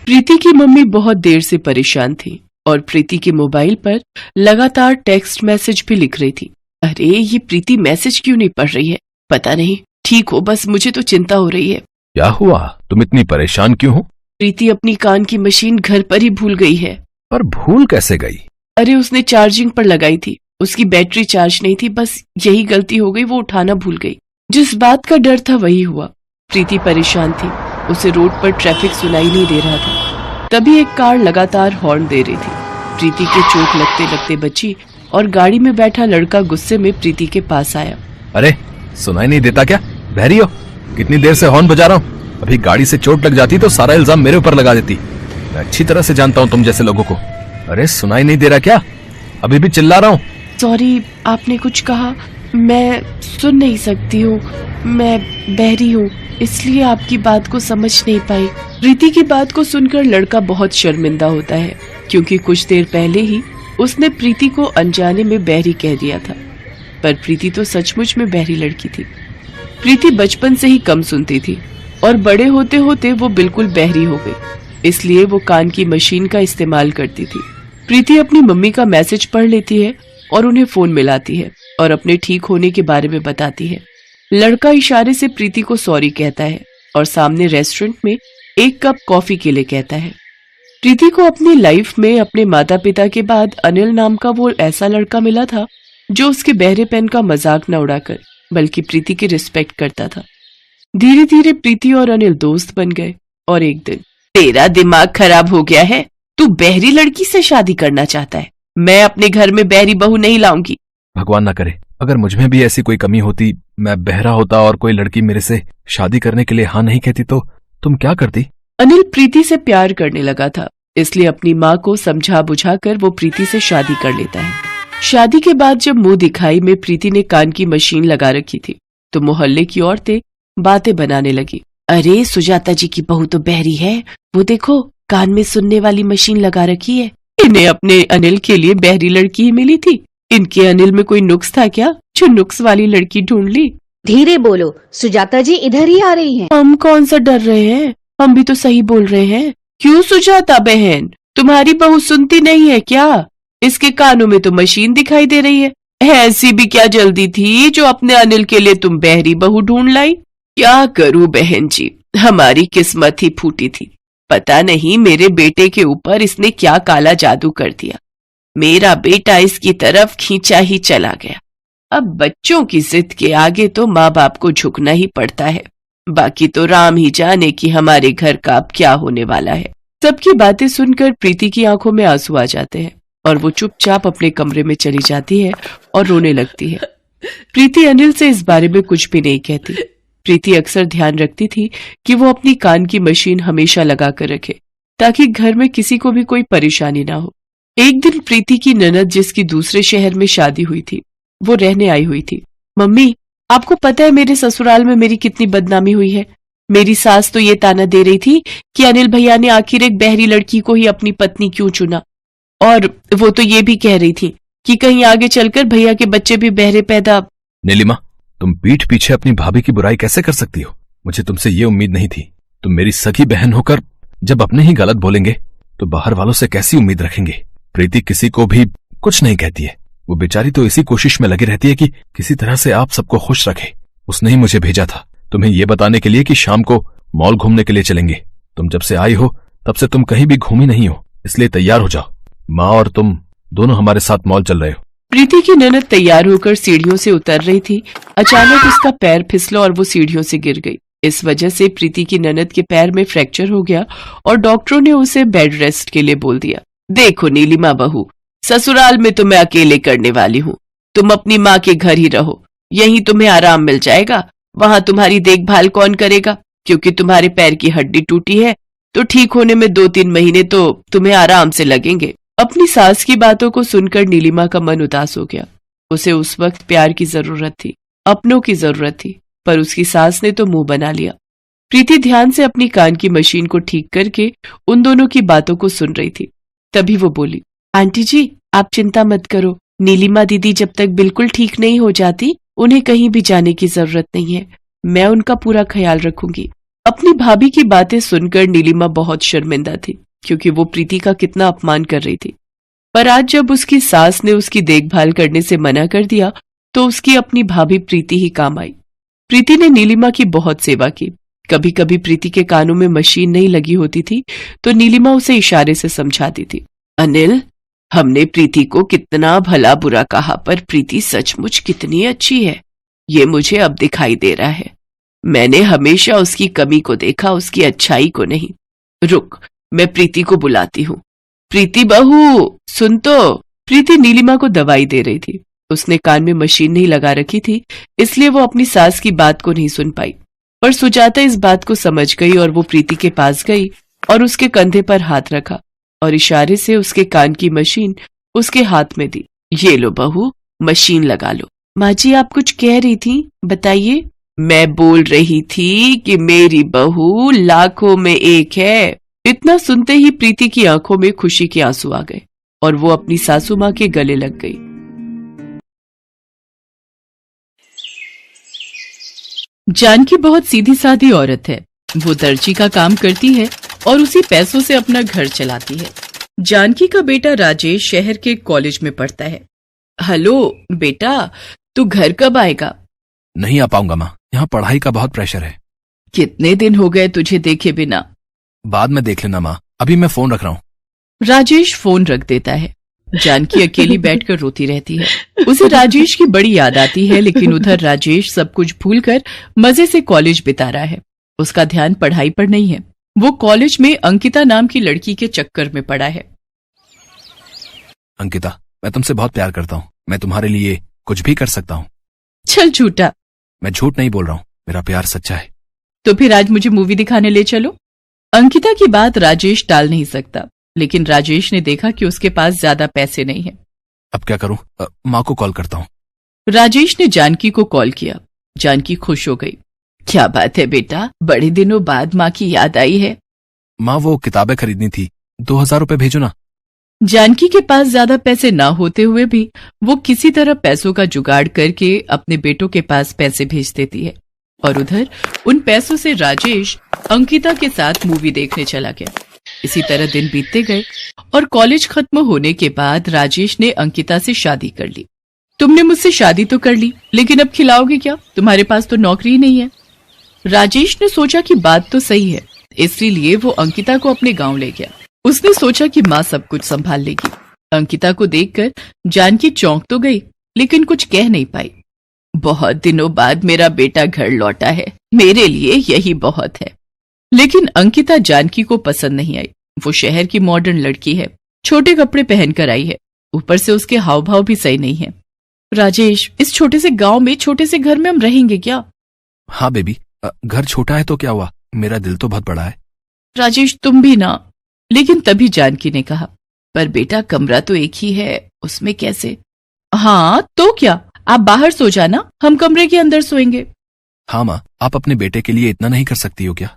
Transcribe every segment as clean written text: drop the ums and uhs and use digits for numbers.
प्रीति की मम्मी बहुत देर से परेशान थी और प्रीति के मोबाइल पर लगातार टेक्स्ट मैसेज भी लिख रही थी। अरे ये प्रीति मैसेज क्यों नहीं पढ़ रही है? पता नहीं, ठीक हो बस, मुझे तो चिंता हो रही है। क्या हुआ? तुम इतनी परेशान क्यों हो? प्रीति अपनी कान की मशीन घर पर ही भूल गई है। पर भूल कैसे गई? अरे उसने चार्जिंग पर लगाई थी, उसकी बैटरी चार्ज नहीं थी, बस यही गलती हो गई, वो उठाना भूल गई। जिस बात का डर था वही हुआ। प्रीति परेशान थी, उसे रोड पर ट्रैफिक सुनाई नहीं दे रहा था। तभी एक कार लगातार हॉर्न दे रही थी। प्रीति के चोट लगते लगते बची और गाड़ी में बैठा लड़का गुस्से में प्रीति के पास आया। अरे सुनाई नहीं देता क्या? बहरी हो? कितनी देर से हॉर्न बजा रहा हूँ? अभी गाड़ी से चोट लग जाती तो सारा इल्जाम मेरे ऊपर लगा देती। मैं अच्छी तरह से जानता हूँ तुम जैसे लोगों को। अरे सुनाई नहीं दे रहा क्या? अभी भी चिल्ला रहा हूँ। सॉरी, आपने कुछ कहा? मैं सुन नहीं सकती हूँ, मैं बहरी हूँ, इसलिए आपकी बात को समझ नहीं पाई। प्रीति की बात को सुनकर लड़का बहुत शर्मिंदा होता है, क्योंकि कुछ देर पहले ही उसने प्रीति को अनजाने में बहरी कह दिया था। पर प्रीति तो सचमुच में बहरी लड़की थी। प्रीति बचपन से ही कम सुनती थी और बड़े होते होते वो बिल्कुल बहरी हो गई, इसलिए वो कान की मशीन का इस्तेमाल करती थी। प्रीति अपनी मम्मी का मैसेज पढ़ लेती है और उन्हें फोन मिलाती है और अपने ठीक होने के बारे में बताती है। लड़का इशारे से प्रीति को सॉरी कहता है और सामने रेस्टोरेंट में एक कप कॉफी के लिए कहता है। प्रीति को अपनी लाइफ में अपने माता पिता के बाद अनिल नाम का वो ऐसा लड़का मिला था जो उसके बहरेपन का मजाक न उड़ाकर बल्कि प्रीति की रिस्पेक्ट करता था। धीरे धीरे प्रीति और अनिल दोस्त बन गए और एक दिन, तेरा दिमाग खराब हो गया है, तू बहरी लड़की से शादी करना चाहता है? मैं अपने घर में बहरी बहू नहीं लाऊंगी। भगवान ना करे, अगर मुझमें भी ऐसी कोई कमी होती, मैं बहरा होता और कोई लड़की मेरे से शादी करने के लिए हाँ नहीं कहती तो तुम क्या करती? अनिल प्रीति से प्यार करने लगा था, इसलिए अपनी माँ को समझा बुझाकर वो प्रीति से शादी कर लेता है। शादी के बाद जब मुंह दिखाई में प्रीति ने कान की मशीन लगा रखी थी तो मोहल्ले की औरतें बातें बनाने लगी। अरे सुजाता जी की बहू तो बहरी है, वो देखो कान में सुनने वाली मशीन लगा रखी है। इन्हें अपने अनिल के लिए बहरी लड़की ही मिली थी। इनके अनिल में कोई नुक्स था क्या जो नुक्स वाली लड़की ढूंढ ली? धीरे बोलो, सुजाता जी इधर ही आ रही हैं। हम कौन सा डर रहे हैं, हम भी तो सही बोल रहे हैं। क्यों सुजाता बहन, तुम्हारी बहू सुनती नहीं है क्या? इसके कानों में तो मशीन दिखाई दे रही है। ऐसी भी क्या जल्दी थी जो अपने अनिल के लिए तुम बहरी बहू ढूंढ लाई? क्या करूं बहन जी, हमारी किस्मत ही फूटी थी। पता नहीं मेरे बेटे के ऊपर इसने क्या काला जादू कर दिया। मेरा बेटा इसकी तरफ खींचा ही चला गया। अब बच्चों की जिद के आगे तो माँ बाप को झुकना ही पड़ता है। बाकी तो राम ही जाने कि हमारे घर का अब क्या होने वाला है। सबकी बातें सुनकर प्रीति की आंखों में आंसू आ जाते हैं और वो चुपचाप अपने कमरे में चली जाती है और रोने लगती है। प्रीति अनिल से इस बारे में कुछ भी नहीं कहती। प्रीति अक्सर ध्यान रखती थी कि वो अपनी कान की मशीन हमेशा लगा कर रखे ताकि घर में किसी को भी कोई परेशानी ना हो। एक दिन प्रीति की ननद जिसकी दूसरे शहर में शादी हुई थी वो रहने आई हुई थी। मम्मी, आपको पता है मेरे ससुराल में मेरी कितनी बदनामी हुई है? मेरी सास तो ये ताना दे रही थी कि अनिल भैया ने आखिर एक बहरी लड़की को ही अपनी पत्नी क्यों चुना, और वो तो ये भी कह रही थी कि कहीं आगे चलकर भैया के बच्चे भी बहरे पैदा। नीलिमा, तुम पीठ पीछे अपनी भाभी की बुराई कैसे कर सकती हो? मुझे तुमसे ये उम्मीद नहीं थी। तुम मेरी सगी बहन होकर जब अपने ही गलत बोलेंगे तो बाहर वालों से कैसी उम्मीद रखेंगे? प्रीति किसी को भी कुछ नहीं कहती है। वो बेचारी तो इसी कोशिश में लगी रहती है कि किसी तरह से आप सबको खुश रखे। उसने ही मुझे भेजा था तुम्हें ये बताने के लिए कि शाम को मॉल घूमने के लिए चलेंगे। तुम जब से आई हो तब से तुम कहीं भी घूमी नहीं हो, इसलिए तैयार हो जाओ। माँ और तुम दोनों हमारे साथ मॉल चल रहे हो। प्रीति की ननद तैयार होकर सीढ़ियों से उतर रही थी। अचानक उसका पैर फिसला और वो सीढ़ियों से गिर गई। इस वजह से प्रीति की ननद के पैर में फ्रैक्चर हो गया और डॉक्टरों ने उसे बेड रेस्ट के लिए बोल दिया। देखो नीलिमा बहू, ससुराल में तो मैं अकेले करने वाली हूँ। तुम अपनी माँ के घर ही रहो, यहीं तुम्हें आराम मिल जाएगा। वहां तुम्हारी देखभाल कौन करेगा? क्योंकि तुम्हारे पैर की हड्डी टूटी है तो ठीक होने में 2-3 महीने तो तुम्हें आराम से लगेंगे। अपनी सास की बातों को सुनकर नीलिमा का मन उदास हो गया। उसे उस वक्त प्यार की जरूरत थी, अपनों की जरूरत थी, पर उसकी सास ने तो मुंह बना लिया। प्रीति ध्यान से अपनी कान की मशीन को ठीक करके उन दोनों की बातों को सुन रही थी। तभी वो बोली, आंटी जी आप चिंता मत करो, नीलिमा दीदी जब तक बिल्कुल ठीक नहीं हो जाती उन्हें कहीं भी जाने की जरूरत नहीं है। मैं उनका पूरा ख्याल रखूंगी। अपनी भाभी की बातें सुनकर नीलिमा बहुत शर्मिंदा थी, क्योंकि वो प्रीति का कितना अपमान कर रही थी। पर आज जब उसकी सास ने उसकी देखभाल करने से मना कर दिया तो उसकी अपनी भाभी प्रीति ही काम आई। प्रीति ने नीलिमा की बहुत सेवा की। कभी कभी प्रीति के कानों में मशीन नहीं लगी होती थी तो नीलिमा उसे इशारे से समझाती थी। अनिल, हमने प्रीति को कितना भला बुरा कहा, पर प्रीति सचमुच कितनी अच्छी है, ये मुझे अब दिखाई दे रहा है। मैंने हमेशा उसकी कमी को देखा, उसकी अच्छाई को नहीं। रुक, मैं प्रीति को बुलाती हूँ। प्रीति बहू, सुन तो। प्रीति नीलिमा को दवाई दे रही थी। उसने कान में मशीन नहीं लगा रखी थी, इसलिए वो अपनी सास की बात को नहीं सुन पाई। पर सुजाता इस बात को समझ गई और वो प्रीति के पास गई और उसके कंधे पर हाथ रखा और इशारे से उसके कान की मशीन उसके हाथ में दी। ये लो बहू, मशीन लगा लो। माँ जी, आप कुछ कह रही थी, बताइए। मैं बोल रही थी कि मेरी बहू लाखों में एक है। इतना सुनते ही प्रीति की आंखों में खुशी के आंसू आ गए और वो अपनी सासू माँ के गले लग गई। जानकी बहुत सीधी सादी औरत है। वो दर्जी का काम करती है और उसी पैसों से अपना घर चलाती है। जानकी का बेटा राजेश शहर के कॉलेज में पढ़ता है। हेलो बेटा, तू घर कब आएगा? नहीं आ पाऊंगा माँ, यहाँ पढ़ाई का बहुत प्रेशर है। कितने दिन हो गए तुझे देखे बिना। बाद में देख लेना माँ, अभी मैं फोन रख रहा हूँ। राजेश फोन रख देता है। जानकी अकेली बैठकर रोती रहती है। उसे राजेश की बड़ी याद आती है, लेकिन उधर राजेश सब कुछ भूलकर मजे से कॉलेज बिता रहा है। उसका ध्यान पढ़ाई पर नहीं है। वो कॉलेज में अंकिता नाम की लड़की के चक्कर में पड़ा है। अंकिता, मैं तुमसे बहुत प्यार करता हूँ। मैं तुम्हारे लिए कुछ भी कर सकता हूँ। चल झूठा। मैं झूठ नहीं बोल रहा हूँ, मेरा प्यार सच्चा है। तो फिर आज मुझे मूवी दिखाने ले चलो। अंकिता की बात राजेश टाल नहीं सकता, लेकिन राजेश ने देखा कि उसके पास ज्यादा पैसे नहीं है। अब क्या करूं? माँ को कॉल करता हूँ। राजेश ने जानकी को कॉल किया। जानकी खुश हो गई। क्या बात है बेटा, बड़े दिनों बाद माँ की याद आई है। माँ, वो किताबें खरीदनी थी, 2000 रुपए भेजो ना। जानकी के पास ज्यादा पैसे ना होते हुए भी वो किसी तरह पैसों का जुगाड़ करके अपने बेटों के पास पैसे भेज देती है और उधर उन पैसों से राजेश अंकिता के साथ मूवी देखने चला गया। इसी तरह दिन बीतते गए और कॉलेज खत्म होने के बाद राजेश ने अंकिता से शादी कर ली। तुमने मुझसे शादी तो कर ली, लेकिन अब खिलाओगे क्या? तुम्हारे पास तो नौकरी ही नहीं है। राजेश ने सोचा कि बात तो सही है, इसलिए वो अंकिता को अपने गांव ले गया। उसने सोचा कि माँ सब कुछ संभाल लेगी। अंकिता को देखकर जानकी चौंक तो गई, लेकिन कुछ कह नहीं पाई। बहुत दिनों बाद मेरा बेटा घर लौटा है, मेरे लिए यही बहुत है। लेकिन अंकिता जानकी को पसंद नहीं आई। वो शहर की मॉडर्न लड़की है, छोटे कपड़े पहनकर आई है, ऊपर से उसके हाव भाव भी सही नहीं है। राजेश, इस छोटे से गांव में, छोटे से घर में हम रहेंगे क्या? हाँ बेबी, घर छोटा है तो क्या हुआ, मेरा दिल तो बहुत बड़ा है। राजेश, तुम भी ना। लेकिन तभी जानकी ने कहा, पर बेटा कमरा तो एक ही है, उसमें कैसे? हाँ तो क्या, आप बाहर सो जाना, हम कमरे के अंदर सोएंगे। हाँ माँ, आप अपने बेटे के लिए इतना नहीं कर सकती हो क्या?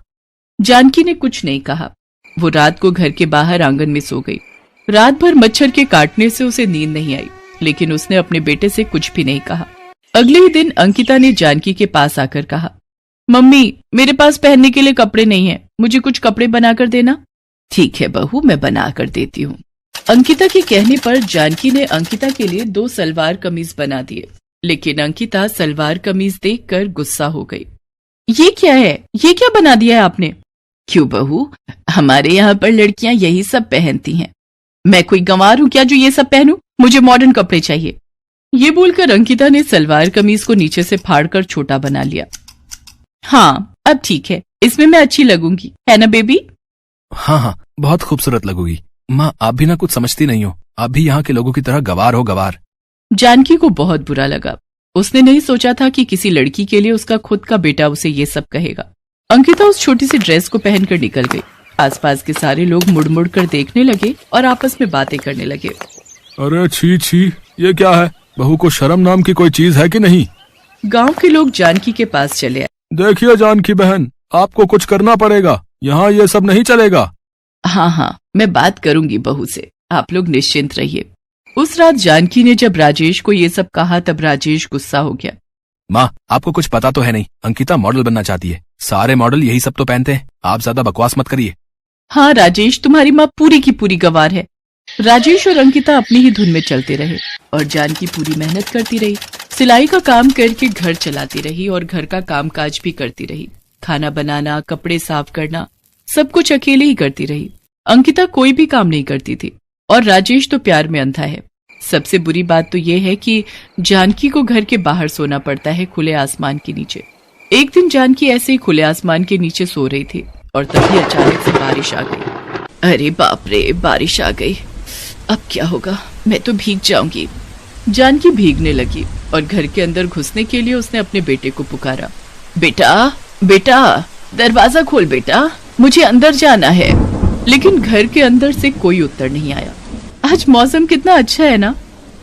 जानकी ने कुछ नहीं कहा। वो रात को घर के बाहर आंगन में सो गई। रात भर मच्छर के काटने से उसे नींद नहीं आई, लेकिन उसने अपने बेटे से कुछ भी नहीं कहा। अगले ही दिन अंकिता ने जानकी के पास आकर कहा, मम्मी, मेरे पास पहनने के लिए कपड़े नहीं है, मुझे कुछ कपड़े बनाकर देना। ठीक है बहू, मैं बना कर देती हूँ। अंकिता के कहने पर जानकी ने अंकिता के लिए 2 सलवार कमीज बना दिए, लेकिन अंकिता सलवार कमीज देखकर गुस्सा हो गई। ये क्या है, ये क्या बना दिया है आपने? क्यों बहू, हमारे यहाँ पर लड़कियां यही सब पहनती हैं। मैं कोई गंवार हूँ क्या जो ये सब पहनूं? मुझे मॉडर्न कपड़े चाहिए। ये बोलकर अंकिता ने सलवार कमीज को नीचे से फाड़कर छोटा बना लिया। हाँ, अब ठीक है, इसमें मैं अच्छी लगूंगी, है ना बेबी? हाँ हाँ, बहुत खूबसूरत लगोगी। माँ, आप भी ना कुछ समझती नहीं हो, आप भी यहाँ के लोगों की तरह गवार हो, गवार। जानकी को बहुत बुरा लगा। उसने नहीं सोचा था कि किसी लड़की के लिए उसका खुद का बेटा उसे ये सब कहेगा। अंकिता उस छोटी सी ड्रेस को पहनकर निकल गई। आसपास के सारे लोग मुड़ मुड़ कर देखने लगे और आपस में बातें करने लगे। अरे छी छी, ये क्या है? बहू को शर्म नाम की कोई चीज है कि नहीं? गांव के लोग जानकी के पास चले आए। देखिए जानकी बहन, आपको कुछ करना पड़ेगा, यहाँ ये सब नहीं चलेगा। हाँ हाँ, मैं बात करूंगी बहू से, आप लोग निश्चिंत रहिए। उस रात जानकी ने जब राजेश को ये सब कहा तब राजेश गुस्सा हो गया। माँ, आपको कुछ पता तो है नहीं, अंकिता मॉडल बनना चाहती है। सारे मॉडल यही सब तो पहनते हैं। आप ज्यादा बकवास मत करिए। हाँ राजेश, तुम्हारी माँ पूरी की पूरी गवार है। राजेश और अंकिता अपनी ही धुन में चलते रहे और जानकी पूरी मेहनत करती रही। सिलाई का काम करके घर चलाती रही और घर का कामकाज भी करती रही। खाना बनाना, कपड़े साफ करना, सब कुछ अकेले ही करती रही। अंकिता कोई भी काम नहीं करती थी और राजेश तो प्यार में अंधा है। सबसे बुरी बात तो यह है कि जानकी को घर के बाहर सोना पड़ता है, खुले आसमान के नीचे। एक दिन जानकी ऐसे ही खुले आसमान के नीचे सो रही थी और तभी अचानक से बारिश आ गई। अरे बाप रे, बारिश आ गई, अब क्या होगा, मैं तो भीग जाऊंगी। जानकी भीगने लगी और घर के अंदर घुसने के लिए उसने अपने बेटे को पुकारा। बेटा, बेटा, दरवाजा खोल बेटा, मुझे अंदर जाना है। लेकिन घर के अंदर से कोई उत्तर नहीं आया। आज मौसम कितना अच्छा है ना।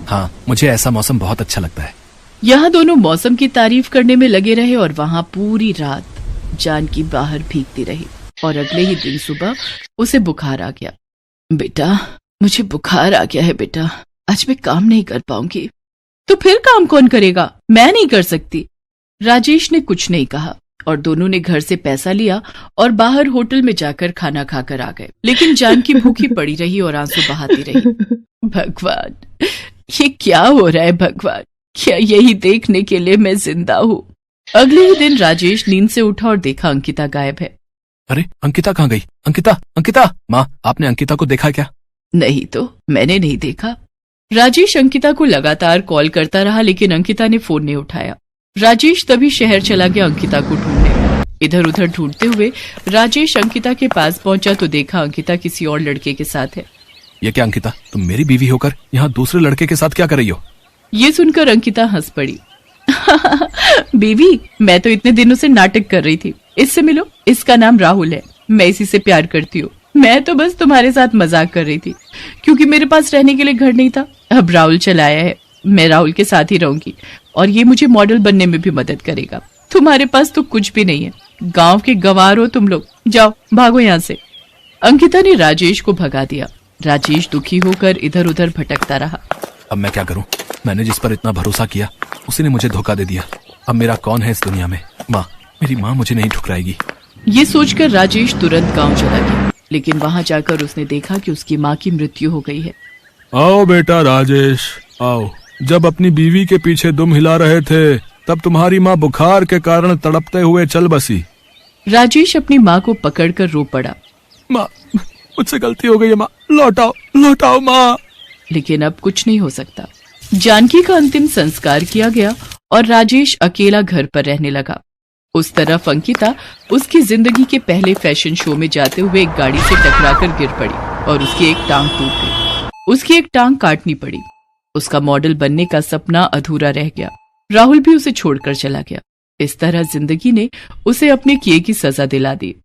हाँ, मुझे ऐसा मौसम बहुत अच्छा लगता है। यहाँ दोनों मौसम की तारीफ करने में लगे रहे और वहाँ पूरी रात जानकी बाहर भीगती रही और अगले ही दिन सुबह उसे बुखार आ गया। बेटा, मुझे बुखार आ गया है बेटा, आज मैं काम नहीं कर पाऊंगी। तो फिर काम कौन करेगा? मैं नहीं कर सकती। राजेश ने कुछ नहीं कहा और दोनों ने घर से पैसा लिया और बाहर होटल में जाकर खाना खाकर आ गए। लेकिन जानकी भूखी पड़ी रही और आंसू बहाती रही। भगवान, ये क्या हो रहा है भगवान? क्या यही देखने के लिए मैं जिंदा हूँ? अगले ही दिन राजेश नींद से उठा और देखा अंकिता गायब है। अरे, अंकिता कहाँ गई? अंकिता, अंकिता! माँ, आपने अंकिता को देखा क्या? नहीं तो, मैंने नहीं देखा। राजेश अंकिता को लगातार कॉल करता रहा लेकिन अंकिता ने फोन नहीं उठाया। राजेश तभी शहर चला गया अंकिता को ढूंढने। इधर उधर ढूंढते हुए राजेश अंकिता के पास पहुंचा तो देखा अंकिता किसी और लड़के के साथ है। ये क्या अंकिता, तुम मेरी बीवी होकर यहाँ दूसरे लड़के के साथ क्या कर रही हो? ये सुनकर अंकिता हंस पड़ी। बीवी, मैं तो इतने दिनों से नाटक कर रही थी। इससे मिलो, इसका नाम राहुल है, मैं इसी से प्यार करती हूँ। मैं तो बस तुम्हारे साथ मजाक कर रही थी क्योंकि मेरे पास रहने के लिए घर नहीं था। अब राहुल चलाया है, मैं राहुल के साथ ही रहूंगी और ये मुझे मॉडल बनने में भी मदद करेगा। तुम्हारे पास तो कुछ भी नहीं है, गांव के गंवार हो तुम लोग, जाओ भागो यहाँ से। अंकिता ने राजेश को भगा दिया। राजेश दुखी होकर इधर उधर भटकता रहा। अब मैं क्या करूं? मैंने जिस पर इतना भरोसा किया उसी ने मुझे धोखा दे दिया। अब मेरा कौन है इस दुनिया में? माँ, मेरी माँ मुझे नहीं ठुकराएगी। ये सोचकर राजेश तुरंत गांव चला गया लेकिन वहां जाकर उसने देखा कि उसकी माँ की मृत्यु हो गई है। आओ बेटा राजेश, आओ। जब अपनी बीवी के पीछे दुम हिला रहे थे तब तुम्हारी माँ बुखार के कारण तड़पते हुए चल बसी। राजेश अपनी माँ को पकड़कर रो पड़ा। माँ, मुझसे गलती हो गई है माँ, लौटाओ, लौटाओ माँ। लेकिन अब कुछ नहीं हो सकता। जानकी का अंतिम संस्कार किया गया और राजेश अकेला घर पर रहने लगा। उस तरफ अंकिता उसकी जिंदगी के पहले फैशन शो में जाते हुए एक गाड़ी से टकराकर गिर पड़ी और उसकी एक टांग टूट गई। उसकी एक टांग काटनी पड़ी। उसका मॉडल बनने का सपना अधूरा रह गया। राहुल भी उसे छोड़कर चला गया। इस तरह जिंदगी ने उसे अपने किए की सजा दिला दी।